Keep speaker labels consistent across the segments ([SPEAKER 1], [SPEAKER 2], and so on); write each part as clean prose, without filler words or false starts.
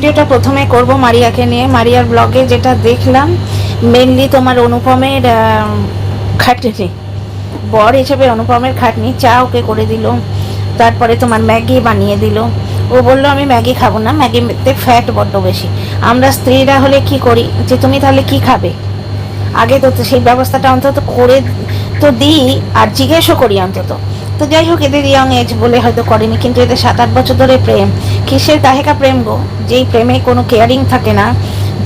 [SPEAKER 1] ভিডিওটা প্রথমে করব মারিয়াকে নিয়ে। মারিয়ার ব্লগে যেটা দেখলাম মেনলি তোমার অনুপমের খাটনি, বর হিসেবে অনুপমের খাটনি, চা ওকে করে দিল, তারপরে তোমার ম্যাগি বানিয়ে দিল। ও বললো আমি ম্যাগি খাবো না, ম্যাগিতে ফ্যাট বড্ড বেশি। আমরা স্ত্রীরা হলে কি করি, যে তুমি তাহলে কি খাবে, আগে তো সেই ব্যবস্থাটা অন্তত করে তো দিই, আর জিজ্ঞেসও করি অন্তত। তো যাই হোক, এদের ইয়ং এজ বলে হয়তো করেনি, কিন্তু এদের 7-8 বছর ধরে প্রেম। কিসের তাহেকা প্রেম গো, যেই প্রেমে কোনো কেয়ারিং থাকে না,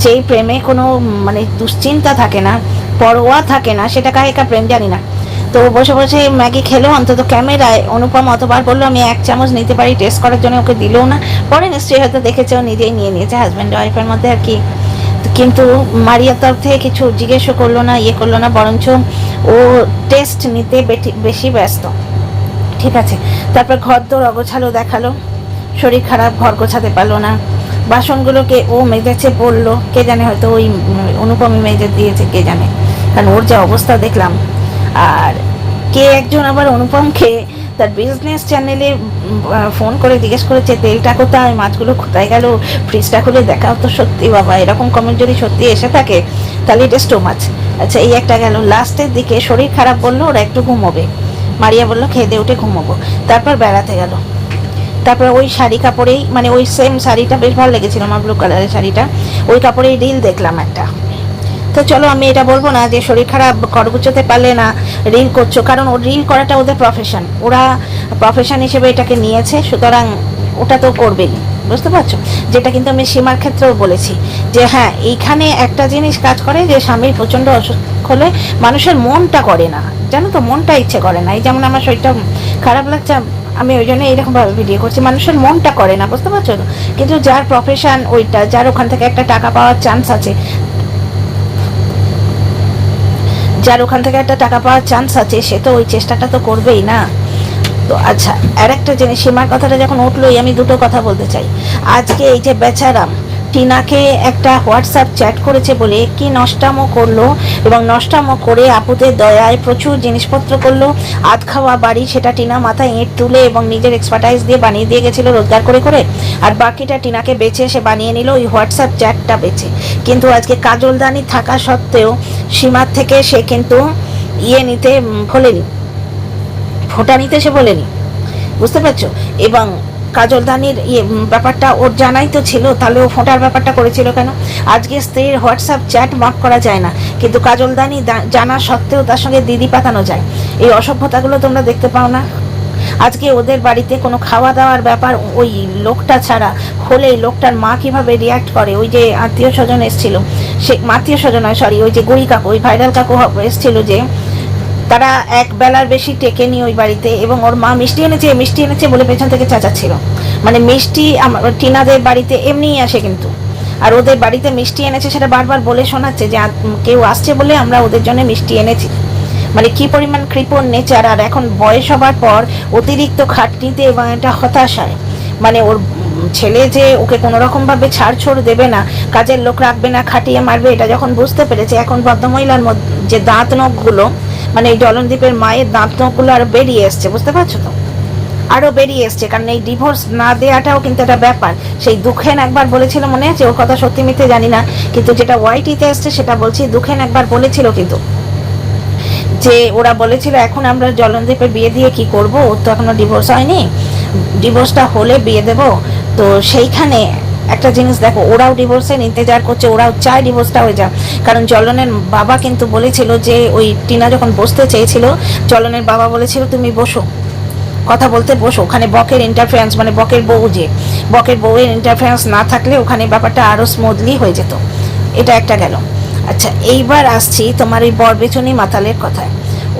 [SPEAKER 1] যেই প্রেমে কোনো মানে দুশ্চিন্তা থাকে না, পরোয়া থাকে না, সেটা কাহেকা প্রেম জানি না। তো বসে বসে ম্যাগি খেলো, অন্তত ক্যামেরায় অনুপম অতবার বললো আমি 1 চামচ নিতে পারি, টেস্ট করার জন্য ওকে দিলও না। পরে নিশ্চয়ই হয়তো দেখেছে ও নিজেই নিয়ে নিয়েছে, হাজব্যান্ড ওয়াইফের মধ্যে আর কি। কিন্তু মারিয়ার তরফ থেকে কিছু জিজ্ঞেসও করলো না, ইয়ে করলো না, বরঞ্চ ও টেস্ট নিতে বেশি ব্যস্ত। ঠিক আছে, তারপর ঘর দোর অগোছালো দেখালো, শরীর খারাপ, ঘর গোছাতে পারলো না, বাসনগুলোকে ও মেজেছে বললো, কে জানে হয়তো ওই অনুপমী মেজে দিয়েছে, কে জানে, কারণ ওর যা অবস্থা দেখলাম। আর কে একজন আবার অনুপমকে তার বিজনেস চ্যানেলে ফোন করে জিজ্ঞেস করেছে তেলটা কোথায়, মাছগুলো কোথায় গেল, ফ্রিজটা খুলে দেখাও তো। সত্যি বাবা, এরকম কমেন্ট যদি সত্যি এসে থাকে তাহলে এটা টু মাচ। আচ্ছা, এই একটা গেল। লাস্টের দিকে শরীর খারাপ বললো ওরা একটু ঘুমোবে, মারিয়া বললো খেয়ে দিয়ে উঠে ঘুমোবো, তারপর বেড়াতে গেল। তারপরে ওই শাড়ি কাপড়েই, মানে ওই সেম শাড়িটা বেশ ভালো লেগেছিল আমার, ব্লু কালারের শাড়িটা, ওই কাপড়েই রিল দেখলাম একটা। তো চলো, আমি এটা বলবো না যে শরীর খারাপ ঘর গুছোতে পারলে না রিল করছো, কারণ ও রিল করাটা ওদের প্রফেশন, ওরা প্রফেশন হিসেবে এটাকে নিয়েছে, সুতরাং ওটা তো করবেই, বুঝতে পারছো। যেটা কিন্তু আমি সীমার ক্ষেত্রেও বলেছি যে হ্যাঁ, এইখানে একটা জিনিস কাজ করে যে স্বামীর প্রচণ্ড অসুখ হলে মানুষের মনটা করে না, জানো তো, মনটা ইচ্ছে করে না। এই যেমন আমার শরীরটা খারাপ লাগছে, আমি ওই জন্য এইরকমভাবে ভিডিও করছি, মানুষের মনটা করে না, বুঝতে পারছো তো। কিন্তু যার প্রফেশন ওইটা, যার ওখান থেকে একটা টাকা পাওয়ার চান্স আছে, যার ওখান থেকে একটা টাকা পাওয়ার চান্স আছে, সে তো ওই চেষ্টাটা তো করবেই না। তো আচ্ছা, আর একটা জিনিস, সীমার কথাটা যখন উঠলোই আমি দুটো কথা বলতে চাই। আজকে এই যে বেচারাম টিনাকে একটা হোয়াটসঅ্যাপ চ্যাট করেছে বলে কি নষ্টামো করলো, এবং নষ্টামো করে আপুদের দয়ায় প্রচুর জিনিসপত্র করলো, আধ খাওয়া বাড়ি, সেটা টিনা মাথায় ইঁট তুলে এবং নিজের এক্সপার্টাইজ দিয়ে বানিয়ে দিয়ে গেছিলো রোজগার করে করে, আর বাকিটা টিনাকে বেচে সে বানিয়ে নিল ওই হোয়াটসঅ্যাপ চ্যাটটা বেচে। কিন্তু আজকে কাজলদানি থাকা সত্ত্বেও সীমার থেকে সে কিন্তু ইয়ে নিতে ভোলেনি, ফোঁটা নিতে সে বলেনি, বুঝতে পারছো। এবং কাজলদানির ব্যাপারটা ওর জানাই তো ছিল, তাহলে ও ফোঁটার ব্যাপারটা করেছিল কেন? আজকে স্ত্রীর হোয়াটসঅ্যাপ চ্যাট মাফ করা যায় না, কিন্তু কাজলদানি জানা সত্ত্বেও তার সঙ্গে দিদি পাতানো যায়। এই অসভ্যতাগুলো তোমরা দেখতে পাও না? আজকে ওদের বাড়িতে কোনো খাওয়া দাওয়ার ব্যাপার ওই লোকটা ছাড়া হলে লোকটার মা কিভাবে রিয়াক্ট করে, ওই যে আত্মীয় স্বজন এসেছিল, সে আত্মীয় স্বজন নয় সরি, ওই যে গড়ি কাকু, ওই ভাইরাল কাকু এসেছিল, যে তারা এক বেলার বেশি টেকেনি ওই বাড়িতে, এবং ওর মা মিষ্টি এনেছে বলে পেছন থেকে চেঁচাচ্ছিল। মানে মিষ্টি টিনাদের বাড়িতে এমনিই আসে কিন্তু, আর ওদের বাড়িতে মিষ্টি এনেছে সেটা বারবার বলে শোনাচ্ছে যে কেউ আসছে বলে আমরা ওদের জন্য মিষ্টি এনেছি। মানে কি পরিমাণ কৃপণ নেচার। আর এখন বয়স হবার পর অতিরিক্ত খাটনিতে এবং এটা হতাশায়, মানে ওর ছেলে যে ওকে কোনো রকমভাবে ছাড়ছড় দেবে না, কাজের লোক রাখবে না, খাটিয়ে মারবে, এটা যখন বুঝতে পেরেছে, এখন ভদ্রমহিলার মধ্যে যে দাঁত নখগুলো, মানে এই জলনদীপের মায়ের দাঁত নখগুলো আরো বেরিয়ে এসছে, বুঝতে পারছো তো, আরো বেরিয়ে এসছে। কারণ এই ডিভোর্স না দেওয়াটাও কিন্তু একটা ব্যাপার। সেই দুঃখেন একবার বলেছিল, মনে আছে, ওর কথা সত্যি মিথ্যে জানি না, কিন্তু যেটা ওয়াইটিতে এসছে সেটা বলছি, দুঃখেন একবার বলেছিল কিন্তু, যে ওরা বলেছিল এখন আমরা জলনদীপের বিয়ে দিয়ে কি করব, ওর তো এখনো ডিভোর্স হয়নি, ডিভোর্সটা হলে বিয়ে দেব। তো সেইখানে একটা জিনিস দেখো, ওরাও ডিভোর্সের ইন্তজার করছে, ওরাও চায় ডিভোর্সটা হয়ে যাক। কারণ জলনের বাবা কিন্তু বলেছিল যে ওই টিনা যখন বসতে চেয়েছিল, জলনের বাবা বলেছিল তুমি বসো, কথা বলতে বসো, ওখানে বকের ইন্টারফারেন্স, মানে বকের বউয়ের ইন্টারফারেন্স না থাকলে ওখানে ব্যাপারটা আরও স্মুথলি হয়ে যেত। এটা একটা গেল। আচ্ছা, এইবার আসছি তোমার ওই বরবেচুনি মাতালের কথায়।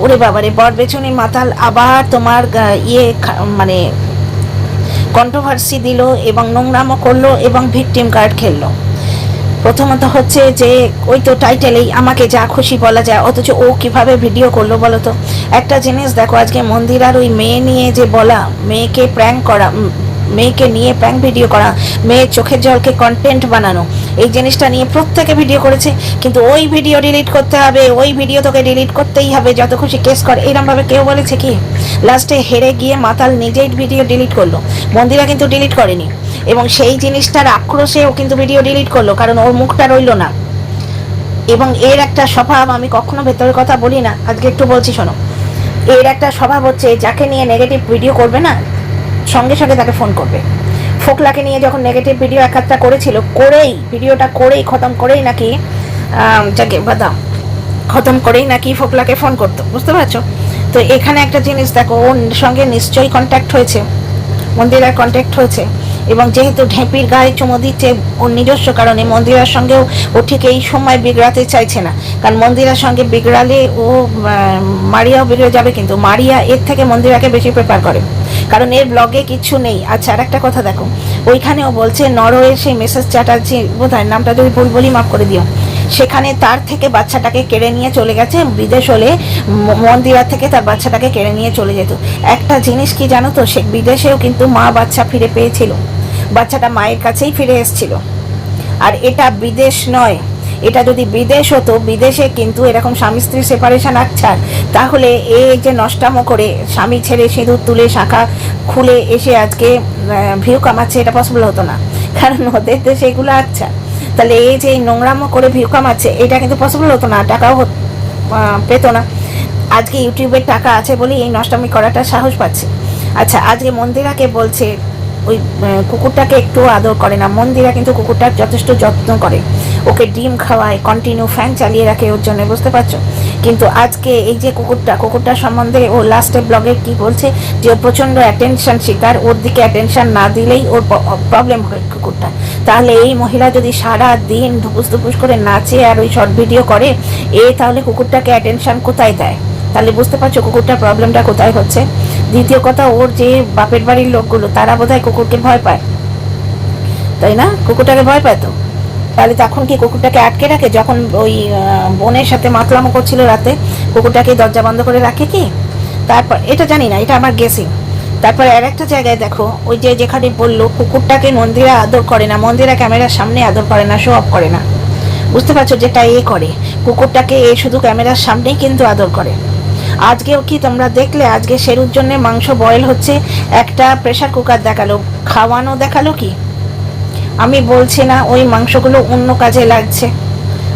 [SPEAKER 1] ওরে বাবারে, বরবেচুনি মাতাল আবার তোমার মানে কন্ট্রোভার্সি দিল এবং নোংরামো করলো এবং ভিকটিম কার্ড খেললো। প্রথমত হচ্ছে যে ওই তো টাইটেলেই আমাকে যা খুশি বলা যায়, অথচ ও কিভাবে ভিডিও করলো বলো তো। একটা জিনিস দেখো, আজকে মন্দিরার ওই মেয়ে নিয়ে যে বলা, মেয়েকে প্র্যাঙ্ক করা, মেয়েকে নিয়ে প্র্যাঙ্ক ভিডিও করা, মেয়ের চোখের জলকে কন্টেন্ট বানানো, এই জিনিসটা নিয়ে প্রত্যেকে ভিডিও করেছে। কিন্তু ওই ভিডিও ডিলিট করতে হবে, ওই ভিডিও তোকে ডিলিট করতেই হবে, যত খুশি কেস কর, এইরকমভাবে কেউ বলেছে কি? লাস্টে হেরে গিয়ে মাতাল নিজেই ভিডিও ডিলিট করলো, মন্দিরা কিন্তু ডিলিট করেনি। এবং সেই জিনিসটার আক্রোশে ও কিন্তু ভিডিও ডিলিট করলো, কারণ ওর মুখটা রইলো না। এবং এর একটা স্বভাব, আমি কখনো ভেতরের কথা বলি না, আজকে একটু বলছি শোনো। এর একটা স্বভাব হচ্ছে, যাকে নিয়ে নেগেটিভ ভিডিও করবে না, সঙ্গে সঙ্গে তাকে ফোন করবে। ফোকলাকে নিয়ে যখন নেগেটিভ ভিডিও এক একটা করেছিল, ভিডিওটা করেই খতম করেই নাকি যাকে বাদাম খতম করেই নাকি ফোকলাকে ফোন করতো, বুঝতে পারছো? তো এখানে একটা জিনিস দেখো, ওর সঙ্গে নিশ্চয়ই কন্ট্যাক্ট হয়েছে, মন্দিরার কন্ট্যাক্ট হয়েছে। এবং যেহেতু ঢেঁপির গায়ে চুমো দিচ্ছে ওর নিজস্ব কারণে, মন্দিরার সঙ্গেও ও ঠিক এই সময় বিগড়াতে চাইছে না, কারণ মন্দিরার সঙ্গে বিগড়ালে ও মারিয়াও বিগড়ে যাবে। কিন্তু মারিয়া এর থেকে মন্দিরাকে বেশি প্রেফার করে, কারণ এর ব্লগে কিছু নেই। আচ্ছা, আর একটা কথা দেখো, ওইখানেও বলছে নরওয়ের সেই মেসেজ চ্যাটার্জি, বোধহয় নামটা যদি ভুল বলি মাফ করে দিও, সেখানে তার থেকে বাচ্চাটাকে কেড়ে নিয়ে চলে গেছে। বিদেশ হলে মন্দিরা থেকে তার বাচ্চাটাকে কেড়ে নিয়ে চলে যেত। একটা জিনিস কি জানো তো, সে বিদেশেও কিন্তু মা বাচ্চা ফিরে পেয়েছিল, বাচ্চাটা মায়ের কাছেই ফিরে এসেছিল। আর এটা বিদেশ নয়, এটা যদি বিদেশ হতো, বিদেশে কিন্তু এরকম স্বামী স্ত্রী সেপারেশন আচ্ছা, তাহলে এই যে নষ্টামো করে স্বামী ছেড়ে সিঁদুর তুলে শাখা খুলে এসে আজকে ভিউ কামাচ্ছে, এটা পসিবল হতো না, কারণ ওদের দেশে এগুলো আচ্ছা। তাহলে এই যে নোংরামো করে ভিউ কামাচ্ছে, এটা কিন্তু পসিবল হতো না, টাকাও পেতো না। আজকে ইউটিউবের টাকা আছে বলে এই নষ্টামি করাটা সাহস পাচ্ছে। আচ্ছা, আজকে মন্দিরাকে বলছে ওই কুকুরটাকে একটু আদর করে না। মন্দিরা কিন্তু কুকুরটার যথেষ্ট যত্ন করে, ওকে ডিম খাওয়ায়, কন্টিনিউ ফ্যান চালিয়ে রাখে ওর জন্য, বুঝতে পারছো? কিন্তু আজকে এই যে কুকুরটার সম্বন্ধে ও লাস্টে ব্লগে কি বলছে, যে ও প্রচণ্ড অ্যাটেনশন শিকার, ওর দিকে অ্যাটেনশন না দিলেই ওর প্রবলেম হয় কুকুরটা। তাহলে এই মহিলা যদি সারা দিন ধুপুস ধুপুস করে নাচে আর ওই শর্ট ভিডিও করে, তাহলে কুকুরটাকে অ্যাটেনশন কোথায় দেয়? তাহলে বুঝতে পারছো কুকুরটার প্রবলেমটা কোথায় হচ্ছে। দ্বিতীয় কথা, ওর যে বাপের বাড়ির লোকগুলো, তারা বোধহয় কুকুরকে ভয় পায়, তাই না? কুকুরটাকে ভয় পায় তো। তাহলে তখন কি কুকুরটাকে আটকে রাখে? যখন ওই বোনের সাথে মাতলামো করছিল রাতে, কুকুরটাকে দরজা বন্ধ করে রাখে কি? তারপর এটা জানি না, এটা আমার গেসিং। তারপরে আর একটা জায়গায় দেখো, ওই যে যেখানে বললো কুকুরটাকে মন্দিরা আদর করে না, মন্দিরা ক্যামেরার সামনে আদর করে না, শো অফ করে না, বুঝতে পারছো? যেটা করে কুকুরটাকে শুধু ক্যামেরার সামনেই কিন্তু আদর করে। আজকেও কি তোমরা দেখলে, আজকে শেরুর জন্য মাংস বয়েল হচ্ছে, একটা প্রেসার কুকার দেখালো, খাওয়ানো দেখালো কি? আমি বলছি না ওই মাংসগুলো অন্য কাজে লাগছে,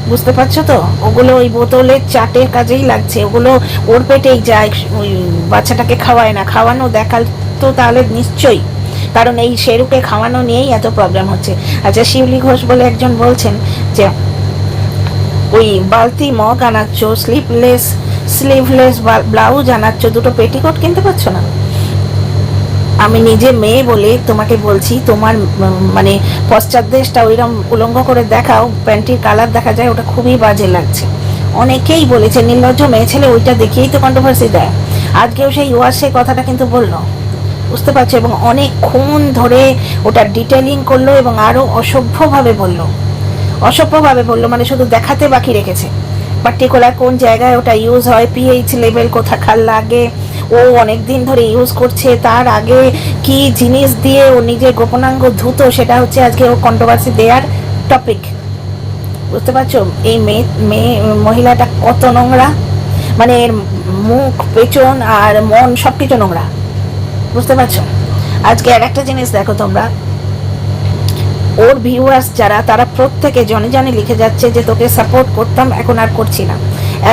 [SPEAKER 1] বুঝতে পারছো তো? ওগুলো ওই বোতলের চাটের কাজেই লাগছে, ওগুলো ওর পেটেই যায়, ওই বাচ্চাটাকে খাওয়ায় না। খাওয়ানো দেখাল তো তাহলে নিশ্চয়ই, কারণ এই শেরুকে খাওয়ানো নিয়েই এত প্রবলেম হচ্ছে। আচ্ছা, শিউলি ঘোষ বলে একজন বলছেন যে ওই বালতি মগ আনাচ্ছ, স্লিভলেস ব্লাউজ আনাচ্ছ, দুটো পেটিকোট কিনতে পারছো না। আমি নিজে মেয়ে বলে তোমাকে বলছি, তোমার মানে পশ্চাৎ দেশটা ওইরকম উলঙ্গ করে দেখাও, প্যান্টির কালার দেখা যায়, ওটা খুবই বাজে লাগছে। অনেকেই বলেছে, নির্লজ্জ মেয়ে ছেলে ওইটা দেখিয়েই তো কন্ট্রোভার্সি দেয়। আজকেও সেই ওয়ার সেই কথাটা কিন্তু বললো, বুঝতে পারছো? এবং অনেকক্ষণ ধরে ওটা ডিটেলিং করলো এবং আরও অসভ্যভাবে বললো, মানে শুধু দেখাতে বাকি রেখেছে পার্টিকুলার কোন জায়গায় ওটা ইউজ হয়, পিএইচ লেভেল কোথাকার লাগে, ও অনেক দিন ধরে ইউজ করছে, তার আগে কি জিনিস দিয়ে ও নিজের গোপনাঙ্গ ধুত, সেটা হচ্ছে আজকে ও কন্ট্রোভার্সি দেওয়ার টপিক, বুঝতে পারছো? এই মহিলাটা কত নোংরা, মানে এর মুখ, পেছন আর মন সব কিছু নোংরা, বুঝতে পারছো? আজকে আর একটা জিনিস দেখো তোমরা, ওর ভিউয়ার্স যারা, তারা প্রত্যেকে জনে জনে লিখে যাচ্ছে যে তোকে সাপোর্ট করতাম, এখন আর করছি না,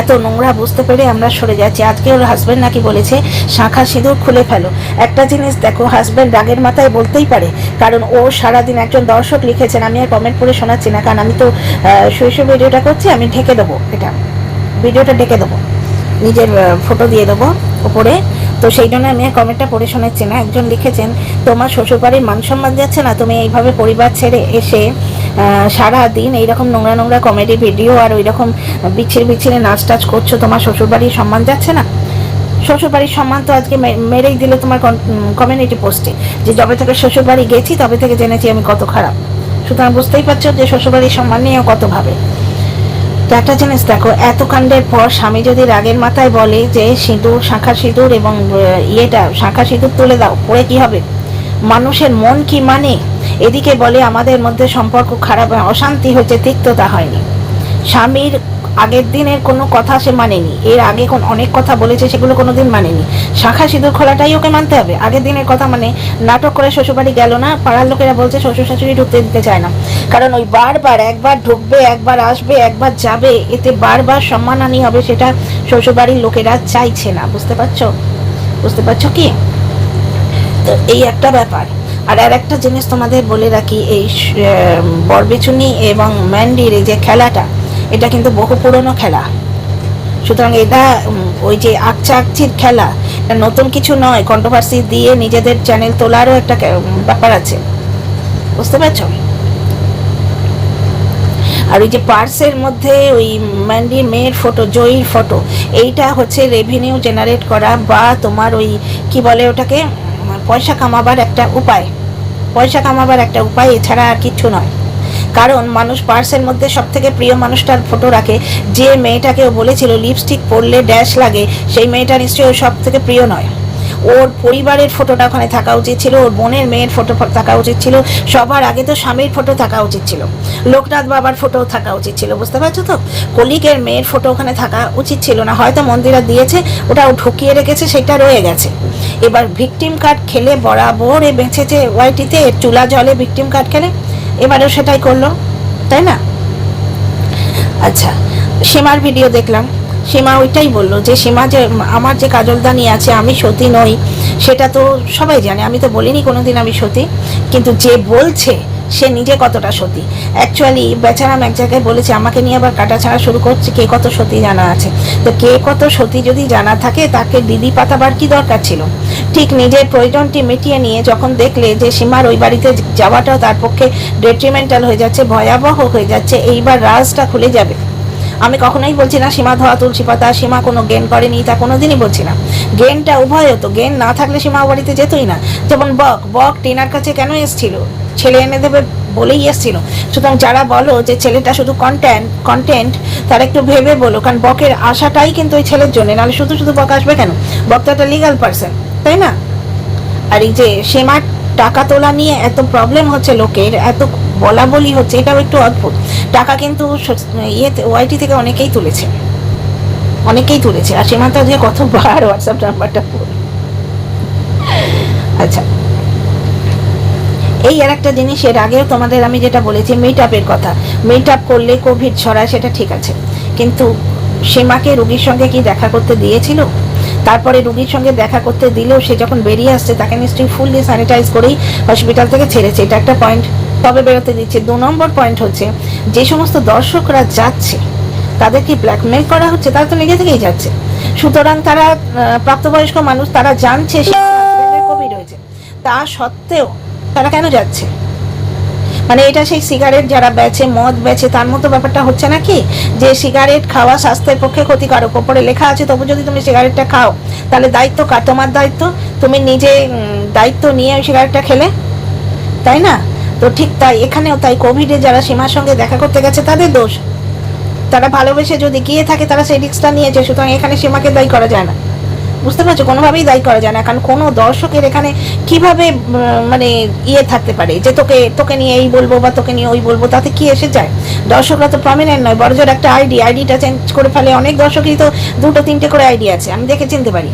[SPEAKER 1] এত নোংরা, বুঝতে পেরে আমরা সরে যাচ্ছি। আজকে ওর হাজব্যান্ড নাকি বলেছে শাঁখা সিঁদুর খুলে ফেলো। একটা জিনিস দেখো, হাজব্যান্ড রাগের মাথায় বলতেই পারে, কারণ ও সারাদিন, একজন দর্শক লিখেছেন, আমি আর কমেন্ট করে শোনাচ্ছি না, কারণ আমি তো শৈশব ভিডিওটা করছি, আমি ঢেকে দেবো, ভিডিওটা ঢেকে দেবো, নিজের ফটো দিয়ে দেবো ওপরে, তো সেই জন্য আমি কমেন্টটা পড়ে শোনাচ্ছি না। একজন লিখেছেন, তোমার শ্বশুরবাড়ির মান সম্মান যাচ্ছে না, তুমি এইভাবে পরিবার ছেড়ে এসে সারা দিন এইরকম নোংরা নোংরা কমেডি ভিডিও আর ওই রকম বিচ্ছিরে নাচ টাচ করছো, তোমার শ্বশুরবাড়ির সম্মান যাচ্ছে না? শ্বশুরবাড়ির সম্মান তো আজকে মেরেই দিলে তোমার কমিউনিটি পোস্টে, যে যবে থেকে শ্বশুরবাড়ি গেছি তবে থেকে জেনেছি আমি কত খারাপ। সুতরাং বুঝতেই পারছো যে শ্বশুরবাড়ির সম্মান নিয়েও কত ভাবে। তো একটা জিনিস দেখো, এত কাণ্ডের পর স্বামী যদি রাগের মাথায় বলে যে সিঁদুর, শাঁখা সিঁদুর এবং শাঁখা সিঁদুর তুলে দাও, পরে কি হবে? মানুষের মন কি মানে? এদিকে বলে আমাদের মধ্যে সম্পর্ক খারাপ, অশান্তি হয়েছে, তিক্ততা হয়নি। স্বামীর আগের দিনের কোনো কথা সে মানেনি, এর আগে অনেক কথা বলেছে সেগুলো কোনো দিন মানেনি। শাঁখা সিঁদুর খোলাটাই ওকে মানতে হবে। আগের দিনের কথা মানে নাটক করে শ্বশুরবাড়ি গেল না, পাড়ার লোকেরা বলছে শ্বশুর শাশুড়ি ঢুকতে দিতে চায় না, কারণ ওই বারবার একবার ঢুকবে, একবার আসবে, একবার যাবে, এতে বারবার সম্মানহানি হবে, সেটা শ্বশুরবাড়ির লোকেরা চাইছে না। বুঝতে পারছো কি? তো এই একটা ব্যাপার। আর একটা জিনিস তোমাদের বলে রাখি, এই বরবেচুনি এবং ম্যান্ডির এই যে খেলাটা, এটা কিন্তু বহু পুরনো খেলা। সুতরাং এটা ওই যে আকচির খেলা, এটা নতুন কিছু নয়। কন্ট্রোভার্সি দিয়ে নিজেদের চ্যানেল তোলারও একটা ব্যাপার আছে, বুঝতে পারছো? আর ওই যে পার্সের মধ্যে ওই ম্যান্ডির মেয়ের ফটো, জয়ীর ফটো, এইটা হচ্ছে রেভিনিউ জেনারেট করা বা তোমার ওই কি বলে ওটাকে, পয়সা কামাবার একটা উপায়, এছাড়া আর কিছু নয়। কারণ মানুষ পার্সের মধ্যে সব থেকে প্রিয় মানুষটার ফটো রাখে, যে মেয়েটাকে ও বলেছিল লিপস্টিক পরলে ড্যাশ লাগে, সেই মেয়েটা নিশ্চয়ই ওর সব থেকে প্রিয় নয়। ওর পরিবারের ফটোটা ওখানে থাকা উচিত ছিল, ওর বোনের মেয়ের ফটো থাকা উচিত ছিল, সবার আগে তো স্বামীর ফটো থাকা উচিত ছিল, লোকনাথ বাবার ফটো থাকা উচিত ছিল। বুঝতে পারছো তো? কলিগের মেয়ের ফটো ওখানে থাকা উচিত ছিল না। হয়তো মন্দিরা দিয়েছে, ওটা ও ঢুকিয়ে রেখেছে, সেটা রয়ে গেছে। এবার ভিকটিম কার্ড খেলে বরাবর এ বেঁচেছে ওয়াইটিতে, চুলা জলে ভিকটিম কার্ড খেলে, এবারেও সেটাই করলো, তাই না? আচ্ছা, সীমার ভিডিও দেখলাম, সীমা ওইটাই বললো যে সীমা যে আমার যে কাজলদানি আছে আমি সতী নই, সেটা তো সবাই জানে, আমি তো বলিনি কোনোদিন আমি সতী, কিন্তু যে বলছে সে নিজে কতটা সতী। অ্যাকচুয়ালি বেচারাম এক জায়গায় বলেছে আমাকে নিয়ে আবার কাটা ছাড়া শুরু করছে, কে কত সতী জানা আছে। তো কে কত সতী যদি জানা থাকে, তাকে দিদি পাতাবার কি দরকার ছিল? ঠিক নিজের প্রয়োজনটি মিটিয়ে নিয়ে যখন দেখলে যে সীমার ওই বাড়িতে যাওয়াটাও তার পক্ষে ডেট্রিমেন্টাল হয়ে যাচ্ছে, ভয়াবহ হয়ে যাচ্ছে, এইবার রাজটা খুলে যাবে। আমি কখনোই বলছি না সীমা ধোয়া তুলসী পাতা, সীমা কোনো গেন করেনি, তা কোনোদিনই বলছি না। গেনটা উভয় হতো, গেন না থাকলে সীমা বাড়িতে যেতই না। যেমন বক টিনার কাছে কেন এসেছিল? ছেলে এনে দেবে বলেই এসেছিল। সুতরাং যারা বলো যে ছেলেটা শুধু কন্টেন্ট, তারা একটু ভেবে বলো, কারণ বকের আশাটাই কিন্তু ওই ছেলের জন্য, নাহলে শুধু বক আসবে কেন? বক তো একটা লিগাল পার্সন, তাই না? আর এই যে সীমার টাকা তোলা নিয়ে এত প্রবলেম হচ্ছে লোকের, এত বলা বলি হচ্ছে, এটাও একটু অদ্ভুত। টাকা কিন্তু ইয়েতে ওয়াইটি থেকে অনেকেই তুলেছে, আর সীমান্ত আজকে কতবার হোয়াটসঅ্যাপ নাম্বারটা পড়ে। আচ্ছা, এই আর একটা জিনিস, এর আগেও তোমাদের আমি যেটা বলেছি মিট আপের কথা, মিট আপ করলে কোভিড ছড়ায়, সেটা ঠিক আছে, কিন্তু সীমাকে রুগীর সঙ্গে কি দেখা করতে দিয়েছিল? তারপরে রুগীর সঙ্গে দেখা করতে দিলেও সে যখন বেরিয়ে আসছে তাকে নিশ্চয়ই ফুললি স্যানিটাইজ করেই হসপিটাল থেকে ছেড়েছে, এটা একটা পয়েন্ট। তবে বেরোতে দিচ্ছে। 2 নম্বর পয়েন্ট হচ্ছে, যে সমস্ত দর্শকরা যাচ্ছে তাদের কি ব্ল্যাকমেল করা হচ্ছে? তারা তো নিজে থেকেই যাচ্ছে। সুতরাং তারা প্রাপ্তবয়স্ক মানুষ, তারা জানছে সে কোভিড হয়েছে, তা সত্ত্বেও তারা কেন যাচ্ছে? মানে এটা সেই সিগারেট যারা বেচে, মদ বেচে, তার মতো ব্যাপারটা হচ্ছে নাকি, যে সিগারেট খাওয়া স্বাস্থ্যের পক্ষে ক্ষতিকারক, ওপরে লেখা আছে, তবু যদি তুমি সিগারেটটা খাও, তাহলে দায়িত্ব কার? তোমার দায়িত্ব, তুমি নিজে দায়িত্ব নিয়ে ওই সিগারেটটা খেলে, তাই না? তো ঠিক তাই এখানেও তাই, কোভিডে যারা সীমার সঙ্গে দেখা করতে গেছে তাদের দোষ, তারা ভালোবেসে যদি গিয়ে থাকে তারা সেই রিস্কটা নিয়েছে, সুতরাং এখানে সীমাকে দায়ী করা যায় না। বুঝতে পারছো? কোনোভাবেই দায়ী করা যায় না, কারণ কোনো দর্শকের এখানে কিভাবে মানে থাকতে পারে যে তোকে নিয়ে এই বলবো বা তোকে নিয়ে ওই বলবো, তাতে কি এসে যায়? দর্শকরা তো প্রমিনেন্ট নয়, বড় জোর একটা আইডিটা চেঞ্জ করে ফেলে। অনেক দর্শকই তো 2-3টে করে আইডি আছে, আমি দেখে চিনতে পারি।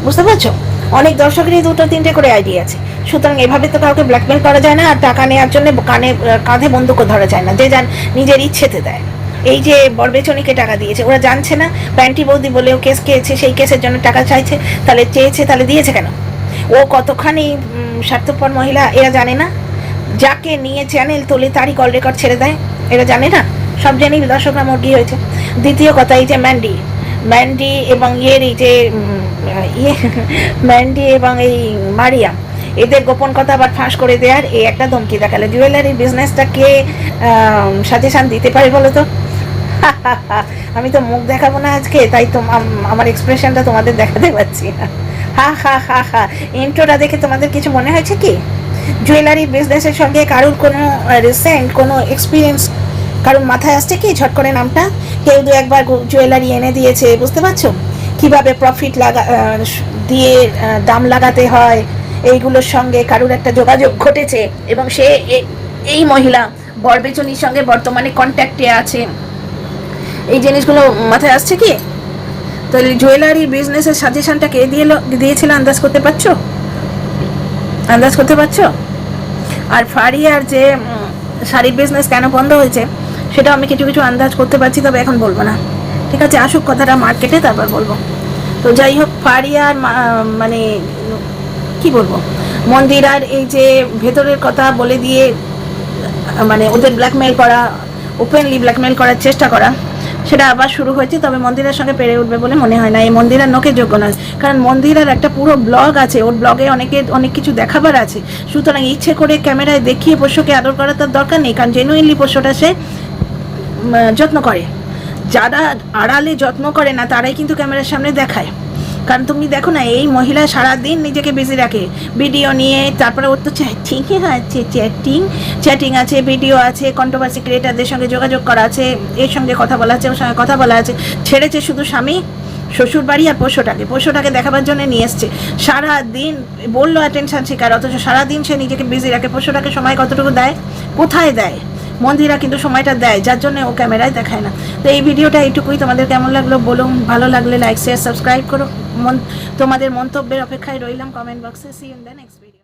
[SPEAKER 1] বুঝতে পারছো? অনেক দর্শকেরই 2-3টে করে আইডি আছে। সুতরাং এভাবে তো কাউকে ব্ল্যাকমেল করা যায় না, আর টাকা নেওয়ার জন্য কাঁধে বন্দুকও ধরা যায় না, যে যান নিজের ইচ্ছেতে দেয়। এই যে বরবেচনিকে টাকা দিয়েছে, ওরা জানছে না প্যান্টি বৌদি বলেও কেস খেয়েছে, সেই কেসের জন্য টাকা চাইছে, তাহলে চেয়েছে, তাহলে দিয়েছে কেন? ও কতখানি স্বার্থপর মহিলা এরা জানে না? যাকে নিয়ে চ্যানেল তোলে তারই কল রেকর্ড ছেড়ে দেয়, এরা জানে না? সব জেনেই দর্শকরা মুরগি হয়েছে। দ্বিতীয় কথা, এই যে ম্যান্ডি এবং এই যে ম্যান্ডি এবং এই মারিয়াম, এদের গোপন কথা আবার ফাঁস করে দেওয়ার এই একটা ধমকি দেখালে, জুয়েলারি বিজনেসটা কে সাজেশন দিতে পারে বলো তো? আমি তো মুখ দেখাবো না আজকে, তাই তো আমার এক্সপ্রেশনটা তোমাদের দেখাতে পারছি না। হা, ইন্ট্রোটা দেখে তোমাদের কিছু মনে হয়েছে কি? জুয়েলারি বিজনেসের সঙ্গে কারোর কোনো রিসেন্ট কোনো এক্সপিরিয়েন্স কারোর মাথায় আসছে কি ঝট করে নামটা? কেউ 2-1বার জুয়েলারি এনে দিয়েছে, বুঝতে পারছো কিভাবে প্রফিট দিয়ে দাম লাগাতে হয়, এইগুলোর সঙ্গে কারোর একটা যোগাযোগ ঘটেছে, এবং সে এই মহিলা বরবেচনির সঙ্গে বর্তমানে কন্ট্যাক্টে আছে। এই জিনিসগুলো মাথায় আসছে কি? তাহলে জুয়েলারি বিজনেসের সাজেশনটা কে দিয়েছিল আন্দাজ করতে পারছো? আন্দাজ করতে পারছো? আর ফারিয়ার যে শাড়ির বিজনেস কেন বন্ধ হয়েছে সেটা আমি কিছু কিছু আন্দাজ করতে পারছি, তবে এখন বলবো না, ঠিক আছে? আসুক কথাটা মার্কেটে, তারপর বলবো। তো যাই হোক, ফারিয়ার মানে কি বলবো, মন্দিরার এই যে ভেতরের কথা বলে দিয়ে মানে ওদের ব্ল্যাকমেল করা, ওপেনলি ব্ল্যাকমেল করার চেষ্টা করা, সেটা আবার শুরু হয়েছে। তবে মন্দিরের সঙ্গে পেরে উঠবে বলে মনে হয় না, এই মন্দিরের নোকের যোগ্য নয়। কারণ মন্দিরের একটা পুরো ব্লগ আছে, ওর ব্লগে অনেক কিছু দেখাবার আছে। সুতরাং ইচ্ছে করে ক্যামেরায় দেখিয়ে পোষ্যকে আদর করার তার দরকার নেই, কারণ জেনুইনলি পোষ্যটা সে যত্ন করে। যারা আড়ালে যত্ন করে না তারাই কিন্তু ক্যামেরার সামনে দেখায়। কারণ তুমি দেখো না, এই মহিলা সারাদিন নিজেকে বিজি রাখে ভিডিও নিয়ে, তারপরে ওর তো চ্যাটিংই আছে, চ্যাটিং আছে, ভিডিও আছে, কন্ট্রোভার্সি ক্রিয়েটারদের সঙ্গে যোগাযোগ করা আছে, এর সঙ্গে কথা বলা আছে, ওর সঙ্গে কথা বলা আছে। ছেড়েছে শুধু স্বামী, শ্বশুর বাড়ি আর পোষ্যটাকে দেখাবার জন্য নিয়ে এসছে। সারাদিন বললো অ্যাটেনশন শিকার, অথচ সারাদিন সে নিজেকে বিজি রাখে। পোষ্যটাকে সময় কতটুকু দেয়? কোথায় দেয়? মন্দিরা কিন্তু সময়টা দেয়, যার জন্য ও ক্যামেরায় দেখায় না। তো এই ভিডিওটা এইটুকুই। তোমাদের কেমন লাগলো বলুন, ভালো লাগলে লাইক শেয়ার সাবস্ক্রাইব করো। তোমাদের মন্তব্যের অপেক্ষায় রইলাম কমেন্ট বক্সে। See you in the next video.